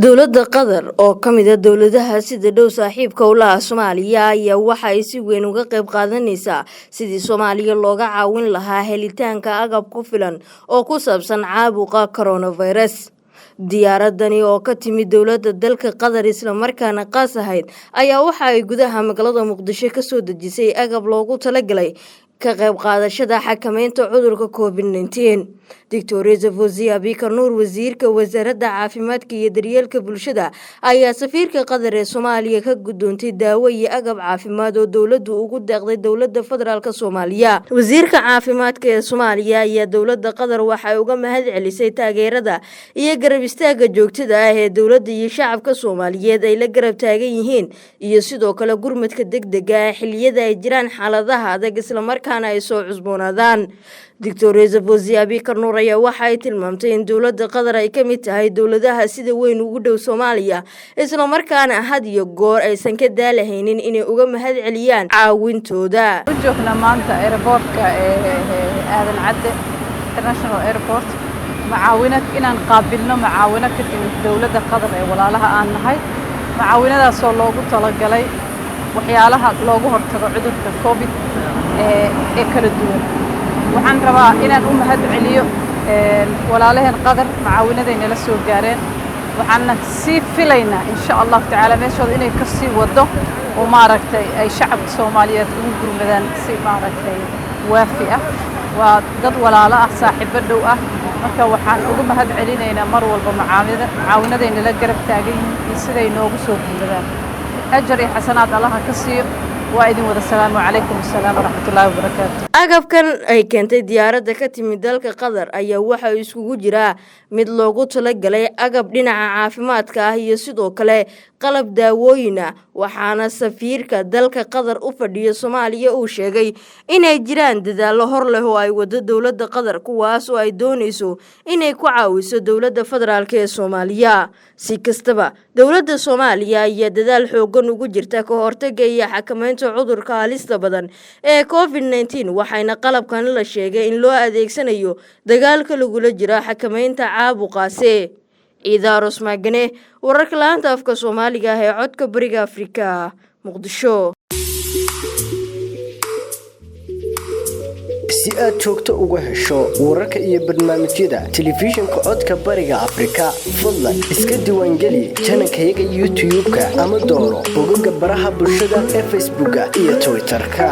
dowladda Qatar oo ka mid ah dowladaha sida dhow saaxiibka u laha Soomaaliya ayaa waxa ay si weyn uga qayb qaadanaysaa sidii Soomaaliya looga caawin lahaa helitaanka agab ku filan oo ku saabsan caabuqa coronavirus. diyaaradani oo ka timid dowladda dalka Qatar isla markaana qaas ahayd ayaa waxa ay gudaha magaalada Muqdisho ka soo dejisay agab loogu talagalay ka qayb qaadashada xakameynta cudurka COVID-19. Dr. Fawziya Bikar Nuur wasiirka wasaaradda caafimaadka iyo daryeelka bulshada ayaa safiirka Qatar ee Soomaaliya ka gudoontay daawo iyo agab caafimaad oo dowladdu ugu deeqday dowladda federaalka Soomaaliya. Wasiirka caafimaadka ee Soomaaliya ayaa dowladda Qatar waxay uga mahadcelisay taageerada iyo garab istaaga joogtada ah ee dowladda iyo shacabka Soomaaliyeed ay la garab taagan yihiin iyo sidoo kale gurmadka degdega ah xilliyada ay jiraan xaaladaha adag isla markaana ay soo cusboonaadaan. Dr. Fawziya Bikar Nuur ayaa waxa ay tilmaamtay in dowladda Qatar ay ka mid tahay dowladaha sida weyn ugu dhow Soomaaliya isla markaana had iyo goor aysan ka daalahaynin inay uga mahadceliyaan caawintooda. joogna maanta airportka aadan cadde international airport macaawinad inaan qaabilno macaawinad ka timid dowladda Qatar ee walaalaha aan nahay macaawinadaas oo loogu talagalay waxyaalaha loogu hortago cudurka covid ee kala duwan. waxaan rabaa inaan u mahadceliyo walaalaheen Qatar macaawinadayna la soo gaareen waxaan sii filaynaa insha Allah taala meeshooda inay ka sii wado oo maaragtay ay shacabka Soomaaliyeed ugu gurmadaan si maaragtay waafi ah waa dad walaalo ah saaxiibo dhow ah marka waxaan ugu mahadcelinaynaa mar walba macaawinadayna la garab taagan yihiin siday noogu soo gurmadaan ajar iyo xasanaad Allah ka siiyo. وإذن والسلام عليكم السلام ورحمة الله وبركاته. agabkan ay keentay diyaaradda ka timid dalka Qatar ayaa waxa isugu jira mid loogu talagalay agab dhinaca caafimaadka ah iyo sidoo kale qalab daawooyin ah waxaana safiirka dalka Qatar u fadhiyo Soomaaliya uu sheegay inay jiraan dadaallo hor leh oo ay wado dowladda Qatar kuwaas oo ay doonayso inay ku caawiso dowladda federaalka ee Soomaaliya. si kastaba dowladda Soomaaliya ayaa dadaal xoogan ugu jirta ka hortagga iyo xakameynta cudurka halista badan ee COVID-19 waxayna qalabkan la sheegay in loo adeegsanayo dagaalka lagula jiro xakameynta caabuqaasi. Idaaros Magane wararka laanta afka Soomaaliga ee codka bariga Afrika Muqdisho. si aad joogto uga hesho wararka iyo barnaamijyada telefishinka codka bariga Afrika fadlan iska diiwaangeli channelka YouTube-ka ama dooro bogga baraha bulshada ee Facebook iyo Twitter-ka.